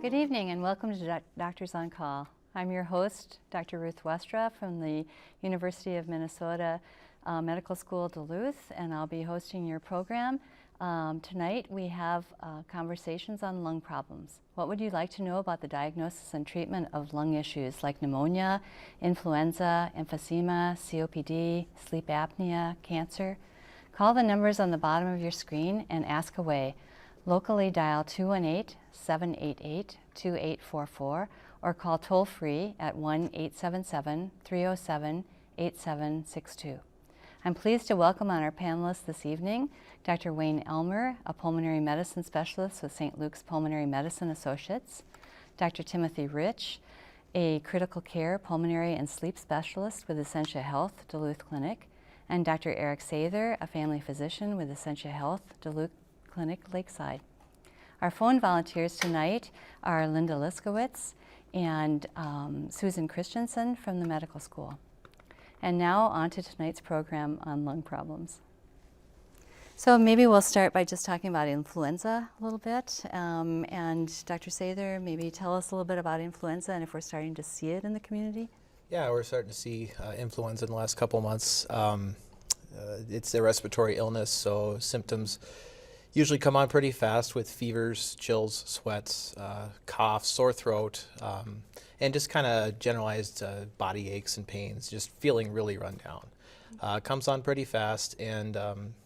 Good evening and welcome to Doctors on Call. I'm your host, Dr. Ruth Westra from the University of Minnesota Medical School Duluth, and I'll be hosting your program. Tonight we have conversations on lung problems. What would you like to know about the diagnosis and treatment of lung issues like pneumonia, influenza, emphysema, COPD, sleep apnea, cancer? Call the numbers on the bottom of your screen and ask away. Locally dial 218-788-2844 or call toll-free at 1-877-307-8762. I'm pleased to welcome on our panelists this evening Dr. Wayne Elmer, a pulmonary medicine specialist with St. Luke's Pulmonary Medicine Associates, Dr. Timothy Rich, a critical care pulmonary and sleep specialist with Essentia Health-Duluth Clinic, and Dr. Erik Sather, a family physician with Essentia Health-Duluth Clinic Lakeside. Our phone volunteers tonight are Linda Liskowitz and Susan Christensen from the medical school. And now on to tonight's program on lung problems. So maybe we'll start by just talking about influenza a little bit. And Dr. Sather, maybe tell us a little bit about influenza and if we're starting to see it in the community. Yeah, we're starting to see influenza in the last couple of months. It's a respiratory illness, so symptoms usually come on pretty fast with fevers, chills, sweats, cough, sore throat, and just kind of generalized body aches and pains, just feeling really run down. Comes on pretty fast, and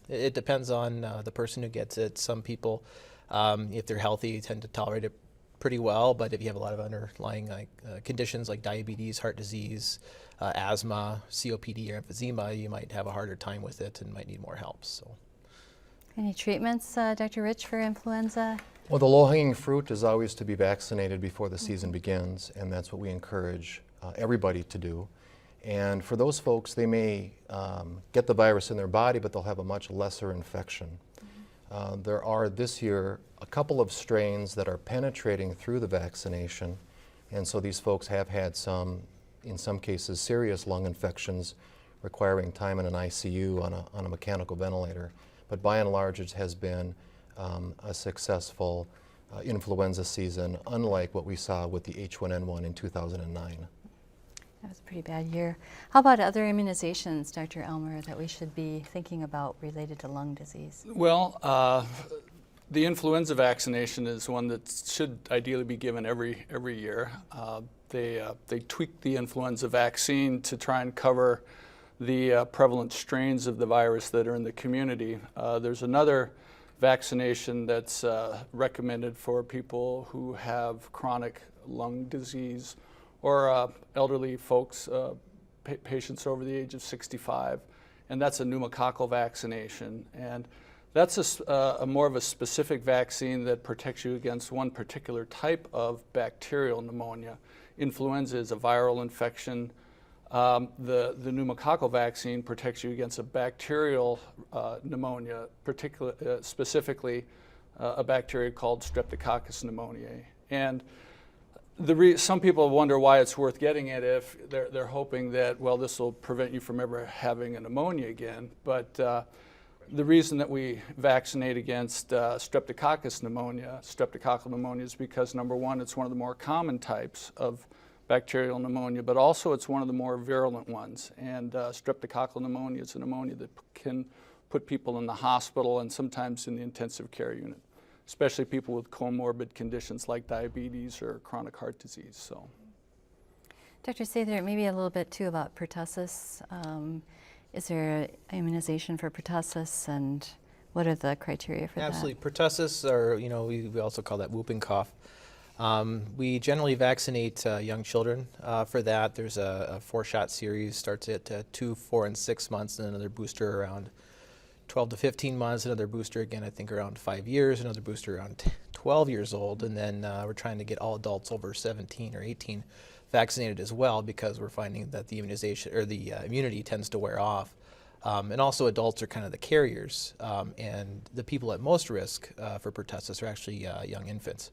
it depends on the person who gets it. Some people, if they're healthy, tend to tolerate it pretty well, but if you have a lot of underlying conditions like diabetes, heart disease, asthma, COPD, or emphysema, you might have a harder time with it and might need more help. So. Any treatments, Dr. Rich, for influenza? Well, the low-hanging fruit is always to be vaccinated before the season begins, and that's what we encourage everybody to do. And for those folks, they may get the virus in their body, but they'll have a much lesser infection. There are this year a couple of strains that are penetrating through the vaccination, and so these folks have had some, in some cases, serious lung infections requiring time in an ICU on a mechanical ventilator. But by and large, it has been a successful influenza season, unlike what we saw with the H1N1 in 2009. That was a pretty bad year. How about other immunizations, Dr. Elmer, that we should be thinking about related to lung disease? Well, the influenza vaccination is one that should ideally be given every year. They tweaked the influenza vaccine to try and cover the prevalent strains of the virus that are in the community. There's another vaccination that's recommended for people who have chronic lung disease or elderly folks, patients over the age of 65, and that's a pneumococcal vaccination. And that's a more of a specific vaccine that protects you against one particular type of bacterial pneumonia. Influenza is a viral infection. The pneumococcal vaccine protects you against a bacterial pneumonia, specifically a bacteria called Streptococcus pneumoniae. And some people wonder why it's worth getting it if they're hoping that, well, this will prevent you from ever having a pneumonia again. But the reason that we vaccinate against streptococcal pneumonia is because, number one, it's one of the more common types of bacterial pneumonia, but also it's one of the more virulent ones. And streptococcal pneumonia is a pneumonia that can put people in the hospital and sometimes in the intensive care unit, especially people with comorbid conditions like diabetes or chronic heart disease. So, Dr. Sather, maybe a little bit too about pertussis. Is there immunization for pertussis, and what are the criteria for that? Absolutely. Pertussis, or we also call that whooping cough. We generally vaccinate young children for that. There's a 4-shot series, starts at 2, 4, and 6 months, and another booster around 12 to 15 months, another booster again, I think around 5 years, another booster around 12 years old, and then we're trying to get all adults over 17 or 18 vaccinated as well, because we're finding that the immunization or the immunity tends to wear off. And also adults are kind of the carriers, and the people at most risk for pertussis are actually young infants.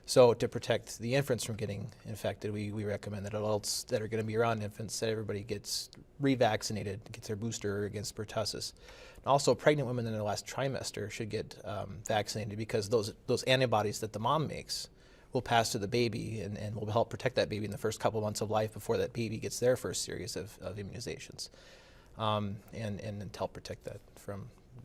So to protect the infants from getting infected, we recommend that adults that are going to be around infants, that everybody gets revaccinated, gets their booster against pertussis. And also pregnant women in their last trimester should get vaccinated, because those antibodies that the mom makes will pass to the baby and will help protect that baby in the first couple months of life before that baby gets their first series of immunizations, and to help protect that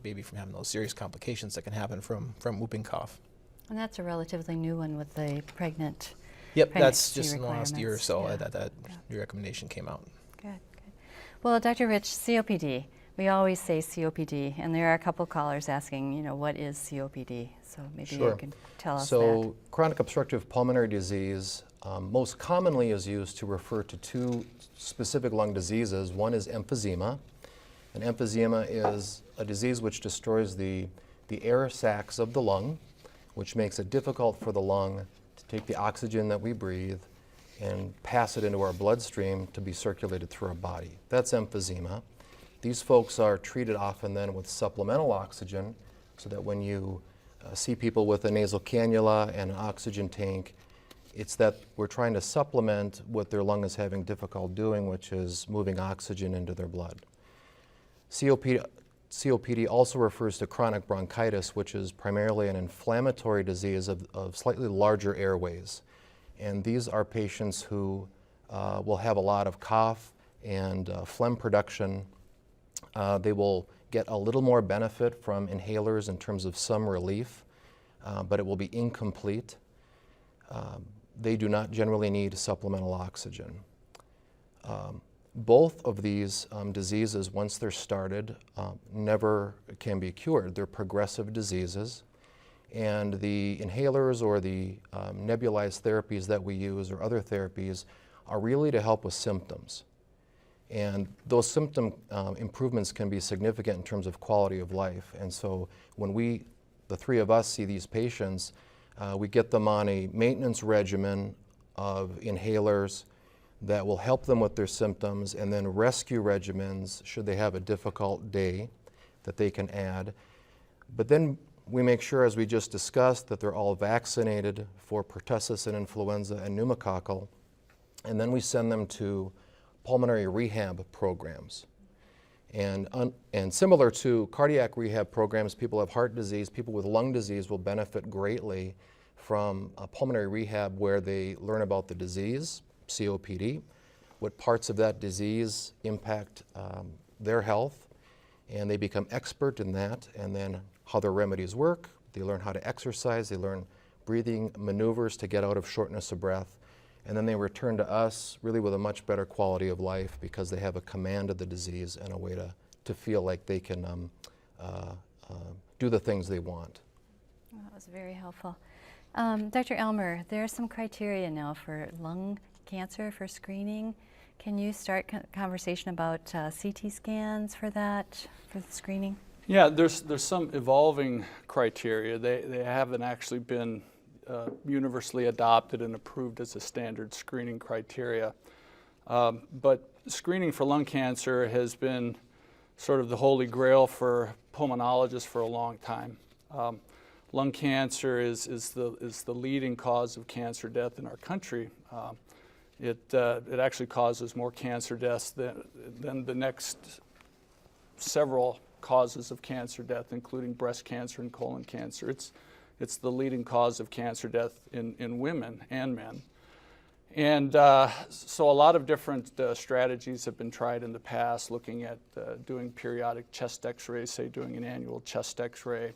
baby from having those serious complications that can happen from whooping cough. And that's a relatively new one with the pregnant. Yep, that's pregnancy just in the last year or so requirements. that new recommendation came out. Good, good. Well, Dr. Rich, COPD. We always say COPD, and there are a couple callers asking, you know, what is COPD? So maybe Sure. you can tell us So chronic obstructive pulmonary disease most commonly is used to refer to two specific lung diseases. One is emphysema, and emphysema is a disease which destroys the air sacs of the lung, which makes it difficult for the lung to take the oxygen that we breathe and pass it into our bloodstream to be circulated through our body. That's emphysema. These folks are treated often then with supplemental oxygen, so that when you see people with a nasal cannula and an oxygen tank, it's that we're trying to supplement what their lung is having difficulty doing, which is moving oxygen into their blood. COPD also refers to chronic bronchitis, which is primarily an inflammatory disease of slightly larger airways. And these are patients who will have a lot of cough and phlegm production. They will get a little more benefit from inhalers in terms of some relief, but it will be incomplete. They do not generally need supplemental oxygen. Both of these diseases, once they're started, never can be cured. They're progressive diseases. And the inhalers or the nebulized therapies that we use or other therapies are really to help with symptoms. And those symptom improvements can be significant in terms of quality of life. And so when the three of us see these patients, we get them on a maintenance regimen of inhalers that will help them with their symptoms, and then rescue regimens should they have a difficult day that they can add. But then we make sure, as we just discussed, that they're all vaccinated for pertussis and influenza and pneumococcal, and then we send them to pulmonary rehab programs. And similar to cardiac rehab programs, people have heart disease, people with lung disease will benefit greatly from a pulmonary rehab where they learn about the disease, COPD, what parts of that disease impact their health, and they become expert in that, and then how their remedies work. They learn how to exercise, they learn breathing maneuvers to get out of shortness of breath, and then they return to us really with a much better quality of life because they have a command of the disease and a way to feel like they can do the things they want. Well, that was very helpful. Dr. Elmer, there are some criteria now for lung cancer for screening. Can you start conversation about CT scans for that, for the screening? Yeah, there's some evolving criteria. They haven't actually been universally adopted and approved as a standard screening criteria. But screening for lung cancer has been sort of the holy grail for pulmonologists for a long time. Lung cancer is the leading cause of cancer death in our country. It actually causes more cancer deaths than the next several causes of cancer death, including breast cancer and colon cancer. It's the leading cause of cancer death in women and men. And so a lot of different strategies have been tried in the past, looking at doing periodic chest x-rays, say doing an annual chest x-ray.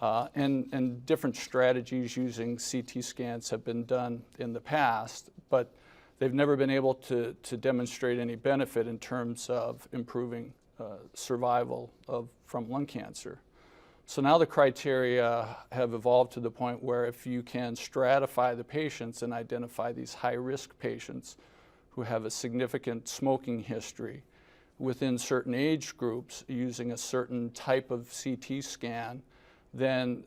And different strategies using CT scans have been done in the past, but they've never been able to demonstrate any benefit in terms of improving survival from lung cancer. So now the criteria have evolved to the point where if you can stratify the patients and identify these high-risk patients who have a significant smoking history within certain age groups using a certain type of CT scan, then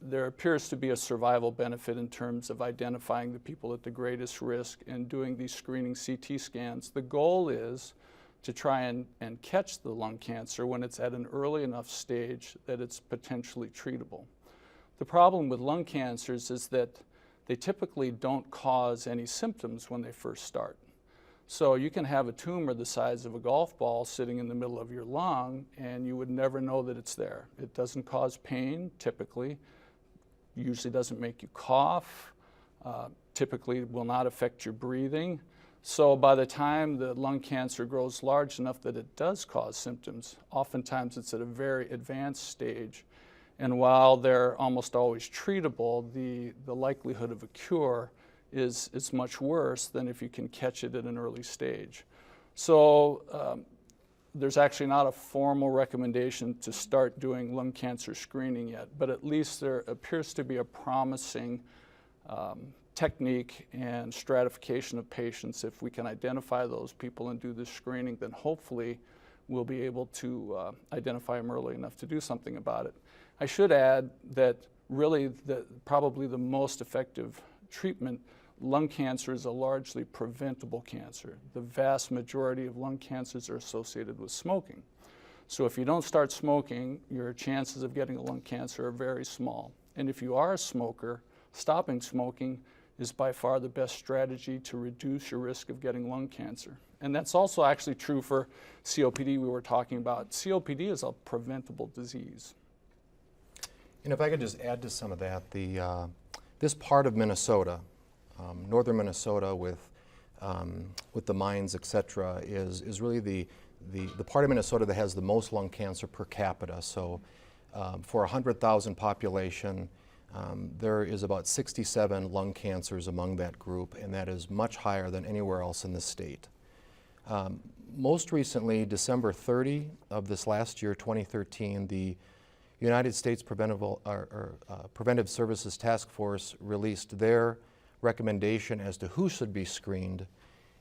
there appears to be a survival benefit in terms of identifying the people at the greatest risk and doing these screening CT scans. The goal is to try and catch the lung cancer when it's at an early enough stage that it's potentially treatable. The problem with lung cancers is that they typically don't cause any symptoms when they first start. So you can have a tumor the size of a golf ball sitting in the middle of your lung and you would never know that it's there. It doesn't cause pain typically, usually doesn't make you cough, typically will not affect your breathing. So by the time the lung cancer grows large enough that it does cause symptoms, oftentimes it's at a very advanced stage. And while they're almost always treatable, the likelihood of a cure is much worse than if you can catch it at an early stage. So there's actually not a formal recommendation to start doing lung cancer screening yet, but at least there appears to be a promising technique and stratification of patients. If we can identify those people and do this screening, then hopefully we'll be able to identify them early enough to do something about it. I should add that really probably the most effective treatment, lung cancer is a largely preventable cancer. The vast majority of lung cancers are associated with smoking. So if you don't start smoking, your chances of getting a lung cancer are very small. And if you are a smoker, stopping smoking is by far the best strategy to reduce your risk of getting lung cancer. And that's also actually true for COPD we were talking about. COPD is a preventable disease. And if I could just add to some of that, this part of Minnesota, northern Minnesota with the mines, et cetera, is really the part of Minnesota that has the most lung cancer per capita. So for 100,000 population, there is about 67 lung cancers among that group, and that is much higher than anywhere else in the state. Most recently, December 30 of this last year, 2013, the United States Preventive Services Task Force released their recommendation as to who should be screened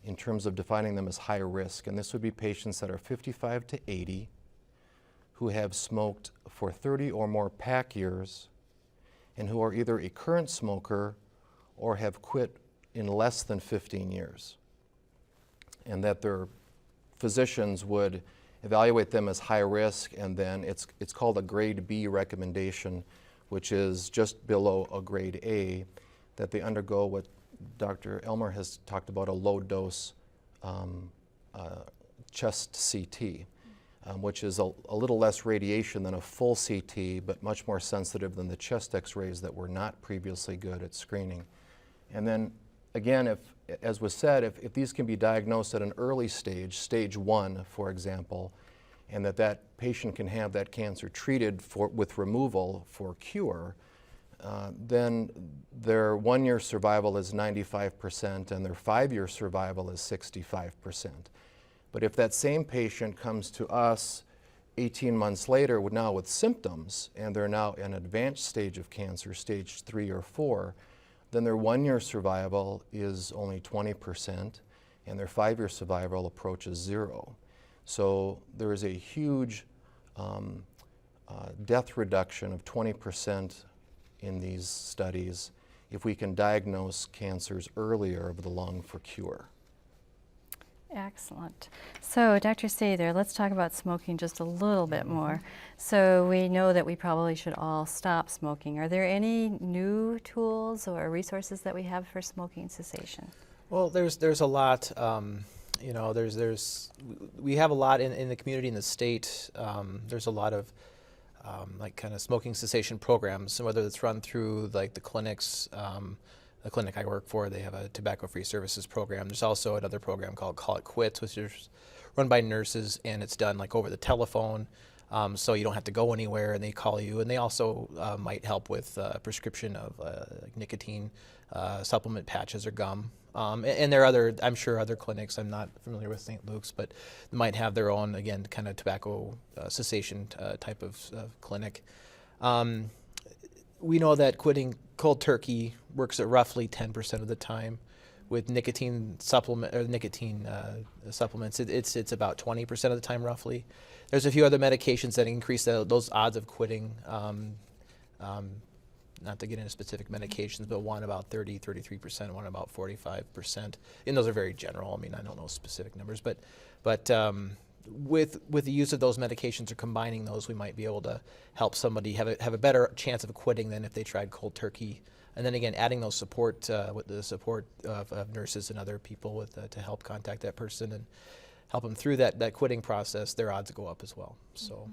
in terms of defining them as high risk. And this would be patients that are 55 to 80 who have smoked for 30 or more pack years and who are either a current smoker or have quit in less than 15 years. And that their physicians would evaluate them as high risk, and then it's called a grade B recommendation, which is just below a grade A, that they undergo what Dr. Elmer has talked about, a low dose chest CT, which is a little less radiation than a full CT, but much more sensitive than the chest x-rays that were not previously good at screening. And then again, as was said, if these can be diagnosed at an early stage, stage 1, for example, and that patient can have that cancer treated with removal for cure, then their 1-year survival is 95% and their 5-year survival is 65%. But if that same patient comes to us 18 months later now with symptoms, and they're now in an advanced stage of cancer, stage 3 or 4, then their 1-year survival is only 20% and their 5-year survival approaches 0. So there is a huge death reduction of 20% in these studies if we can diagnose cancers earlier of the lung for cure. Excellent. So, Dr. Sather, let's talk about smoking just a little bit more. So we know that we probably should all stop smoking. Are there any new tools or resources that we have for smoking cessation? Well, there's a lot. You know, we have a lot in the community, in the state. There's a lot of like kind of smoking cessation programs, whether it's run through like the clinics. The clinic I work for, they have a tobacco-free services program. There's also another program called Call It Quits, which is run by nurses, and it's done like over the telephone, so you don't have to go anywhere, and they call you. And they also might help with prescription of like nicotine supplement patches or gum. And there are other, I'm sure, other clinics. I'm not familiar with St. Luke's, but they might have their own, again, kind of tobacco cessation type of clinic. We know that quitting cold turkey works at roughly 10% of the time. With nicotine supplements, it's about 20% of the time, roughly. There's a few other medications that increase those odds of quitting. Not to get into specific medications, but one about 33%, one about 45%. And those are very general. I mean, I don't know specific numbers, but with the use of those medications or combining those, we might be able to help somebody have a better chance of quitting than if they tried cold turkey. And then again, adding those support with the support of nurses and other people to help contact that person and help them through that quitting process, their odds go up as well. So,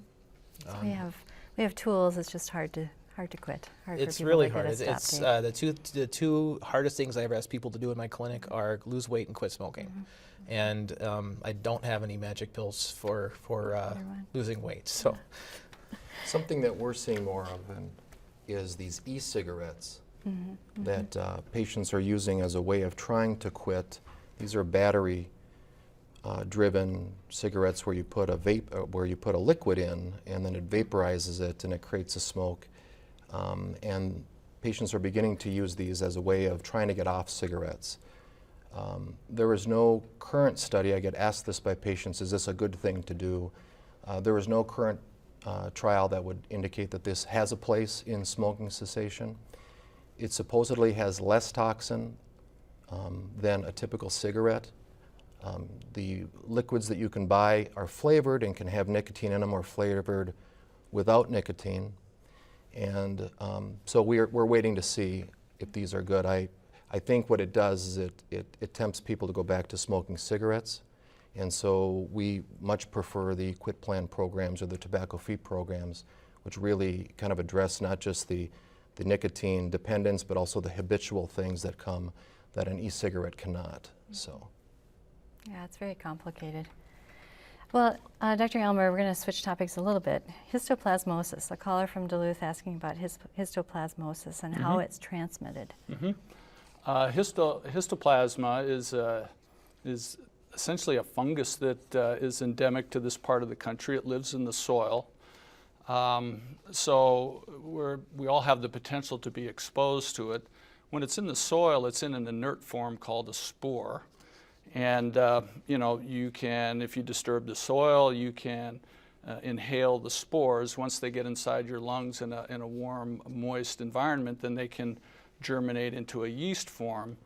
so we have tools. It's just hard to hard to quit. Hard It's for people really to get hard. a It's stop date. the two hardest things I ever ask people to do in my clinic are lose weight and quit smoking. And I don't have any magic pills for losing weight. So Something that we're seeing more of is these e-cigarettes that patients are using as a way of trying to quit. These are battery driven cigarettes where you put a liquid in and then it vaporizes it and it creates a smoke. And patients are beginning to use these as a way of trying to get off cigarettes. There is no current study. I get asked this by patients, is this a good thing to do? There is no current trial that would indicate that this has a place in smoking cessation. It supposedly has less toxin than a typical cigarette. The liquids that you can buy are flavored and can have nicotine in them, or flavored without nicotine. And so we're waiting to see if these are good. I think what it does is it tempts people to go back to smoking cigarettes. And so we much prefer the quit plan programs or the tobacco-free programs, which really kind of address not just the nicotine dependence, but also the habitual things that come that an e-cigarette cannot. So. Yeah, it's very complicated. Well, Dr. Elmer, we're going to switch topics a little bit. Histoplasmosis, a caller from Duluth asking about histoplasmosis and how it's transmitted. Histoplasma is essentially a fungus that is endemic to this part of the country. It lives in the soil. So we all have the potential to be exposed to it. When it's in the soil, it's in an inert form called a spore. And you can, if you disturb the soil, you can inhale the spores. Once they get inside your lungs in a warm, moist environment, then they can germinate into a yeast form.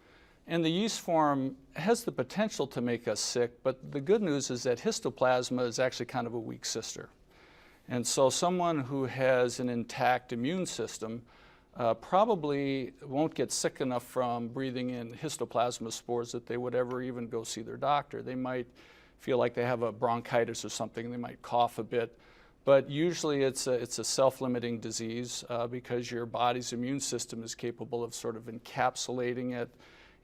And the yeast form has the potential to make us sick, but the good news is that histoplasma is actually kind of a weak sister. And so someone who has an intact immune system probably won't get sick enough from breathing in histoplasma spores that they would ever even go see their doctor. They might feel like they have a bronchitis or something, they might cough a bit, but usually it's a self-limiting disease because your body's immune system is capable of sort of encapsulating it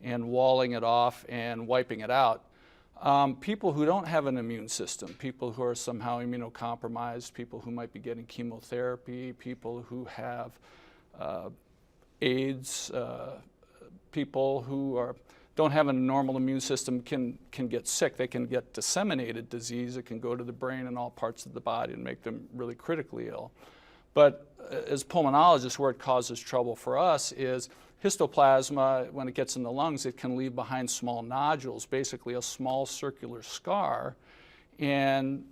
and walling it off and wiping it out. People who don't have an immune system, people who are somehow immunocompromised, people who might be getting chemotherapy, people who have AIDS, people who don't have a normal immune system can get sick. They can get disseminated disease. It can go to the brain and all parts of the body and make them really critically ill. But as pulmonologists, where it causes trouble for us is histoplasma, when it gets in the lungs, it can leave behind small nodules, basically a small circular scar. And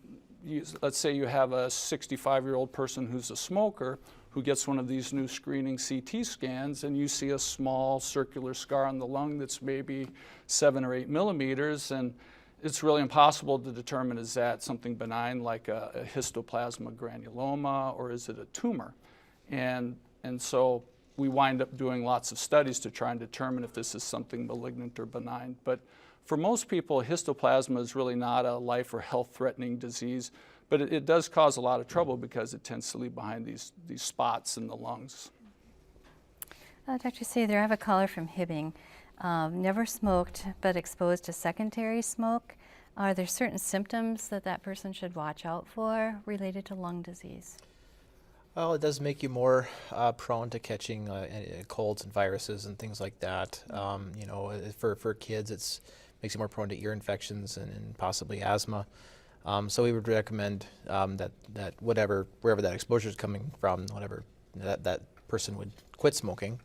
let's say you have a 65-year-old person who's a smoker who gets one of these new screening CT scans, and you see a small circular scar on the lung that's maybe 7 or 8 millimeters, and it's really impossible to determine, is that something benign like a histoplasma granuloma, or is it a tumor? And so we wind up doing lots of studies to try and determine if this is something malignant or benign. But for most people, histoplasma is really not a life or health-threatening disease, but it does cause a lot of trouble because it tends to leave behind these spots in the lungs. Dr. Sather, I have a caller from Hibbing. Never smoked, but exposed to secondary smoke. Are there certain symptoms that person should watch out for related to lung disease? Well, it does make you more prone to catching colds and viruses and things like that. For kids, it makes you more prone to ear infections and possibly asthma. So we would recommend that wherever that exposure is coming from, that person would quit smoking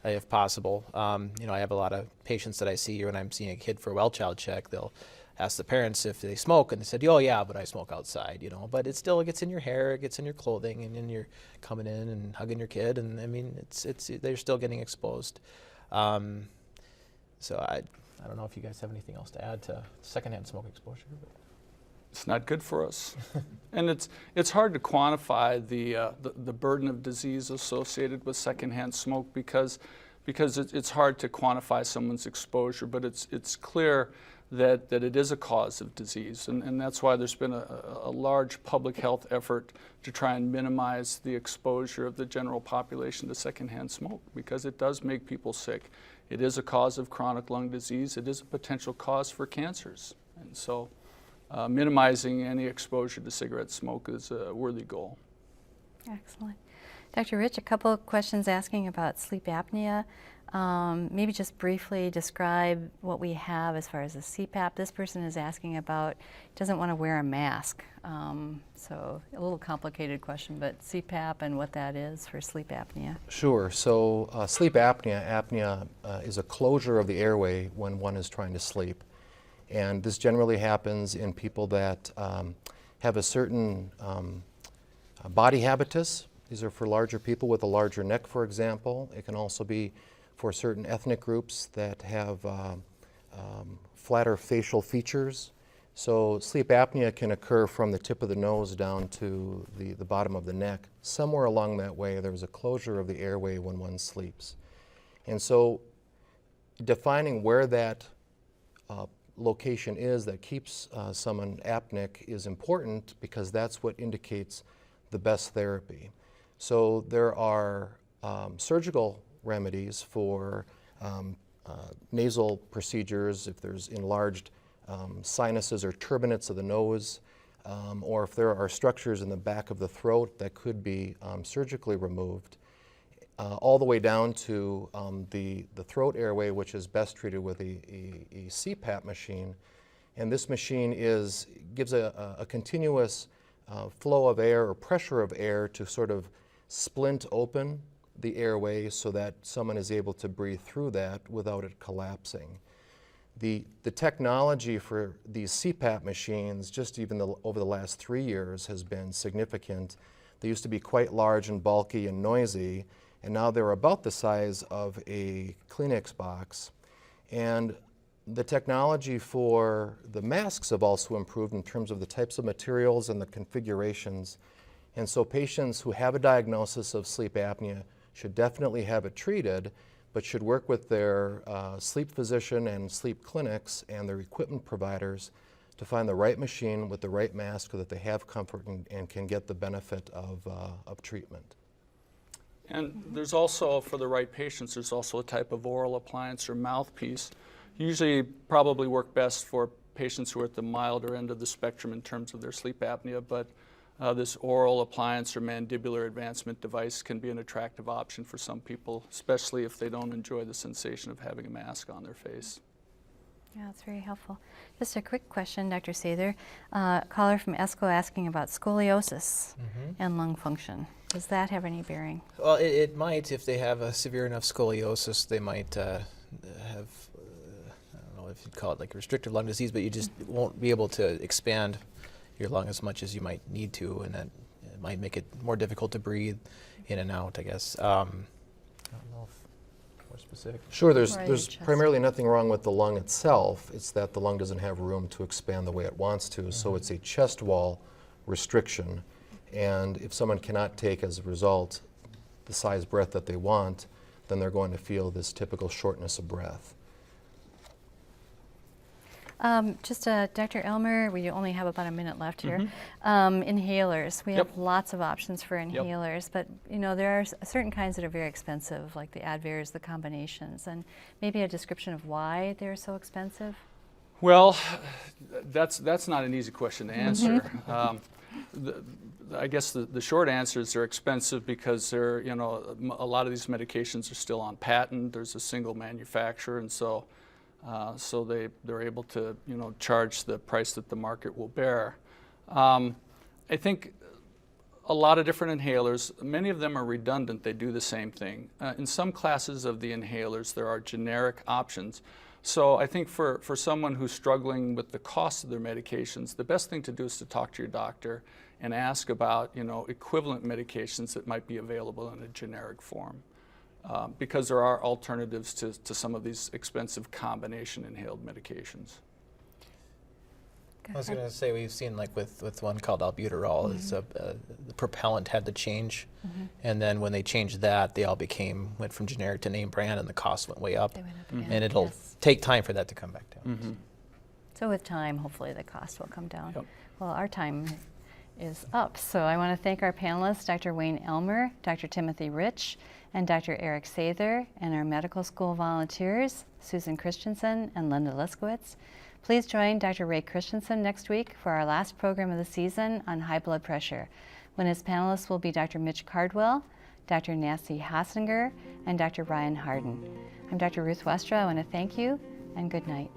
if possible. I have a lot of patients that I see when I'm seeing a kid for a well child check. They'll ask the parents if they smoke, and they said, "Oh yeah, but I smoke outside." But it still gets in your hair, it gets in your clothing, and then you're coming in and hugging your kid, and I mean, they're still getting exposed. So I don't know if you guys have anything else to add to secondhand smoke exposure. But. It's not good for us. And it's hard to quantify the burden of disease associated with secondhand smoke because it's hard to quantify someone's exposure, but it's clear that it is a cause of disease. And that's why there's been a large public health effort to try and minimize the exposure of the general population to secondhand smoke, because it does make people sick. It is a cause of chronic lung disease. It is a potential cause for cancers. And so minimizing any exposure to cigarette smoke is a worthy goal. Excellent. Dr. Rich, a couple of questions asking about sleep apnea. Maybe just briefly describe what we have as far as the CPAP. This person is asking about, doesn't want to wear a mask. So a little complicated question, but CPAP and what that is for sleep apnea. Sure. So sleep apnea is a closure of the airway when one is trying to sleep. And this generally happens in people that have a certain body habitus. These are for larger people with a larger neck, for example. It can also be for certain ethnic groups that have flatter facial features. So sleep apnea can occur from the tip of the nose down to the bottom of the neck. Somewhere along that way, there's a closure of the airway when one sleeps. And so defining where that location is that keeps someone apneic is important, because that's what indicates the best therapy. So there are surgical remedies for nasal procedures if there's enlarged sinuses or turbinates of the nose, or if there are structures in the back of the throat that could be surgically removed, all the way down to the throat airway, which is best treated with a CPAP machine. And this machine gives a continuous flow of air or pressure of air to sort of splint open the airway so that someone is able to breathe through that without it collapsing. The technology for these CPAP machines, just even over the last 3 years, has been significant. They used to be quite large and bulky and noisy, and now they're about the size of a Kleenex box. And the technology for the masks have also improved in terms of the types of materials and the configurations. And so patients who have a diagnosis of sleep apnea should definitely have it treated, but should work with their sleep physician and sleep clinics and their equipment providers to find the right machine with the right mask so that they have comfort and can get the benefit of treatment. And there's also, for the right patients, there's also a type of oral appliance or mouthpiece. Usually probably work best for patients who are at the milder end of the spectrum in terms of their sleep apnea, but this oral appliance or mandibular advancement device can be an attractive option for some people, especially if they don't enjoy the sensation of having a mask on their face. Yeah, that's very helpful. Just a quick question, Dr. Sather. Caller from ESCO asking about scoliosis and lung function. Does that have any bearing? Well, it might. If they have a severe enough scoliosis, they might have, I don't know if you'd call it like restrictive lung disease, but you just won't be able to expand your lung as much as you might need to, and that it might make it more difficult to breathe in and out, I guess. I don't know if more specific. Sure, there's primarily nothing wrong with the lung itself. It's that the lung doesn't have room to expand the way it wants to, so it's a chest wall restriction. And if someone cannot take, as a result, the size breath that they want, then they're going to feel this typical shortness of breath. Dr. Elmer, we only have about a minute left here. Inhalers, we have lots of options for inhalers, but you know there are certain kinds that are very expensive, like the Advairs, the combinations, and maybe a description of why they're so expensive. Well, that's not an easy question to answer. I guess the short answer is they're expensive because they're, you know, a lot of these medications are still on patent. There's a single manufacturer, and so they're able to, you know, charge the price that the market will bear. I think a lot of different inhalers, many of them are redundant. They do the same thing. In some classes of the inhalers, there are generic options. So I think for someone who's struggling with the cost of their medications, the best thing to do is to talk to your doctor and ask about, you know, equivalent medications that might be available in a generic form. Because there are alternatives to some of these expensive combination inhaled medications. I was going to say, we've seen like with one called albuterol, the propellant had to change, and then when they changed that, they all went from generic to name brand, and the cost went way up. They went up again. And it'll take time for that to come back down. So with time, hopefully the cost will come down. Yep. Well, our time is up. So I want to thank our panelists, Dr. Wayne Elmer, Dr. Timothy Rich, and Dr. Erik Sather, and our medical school volunteers, Susan Christensen and Linda Liskowitz. Please join Dr. Ray Christensen next week for our last program of the season on high blood pressure, when his panelists will be Dr. Mitch Cardwell, Dr. Nancy Hassinger, and Dr. Ryan Harden. I'm Dr. Ruth Westra. I want to thank you, and good night.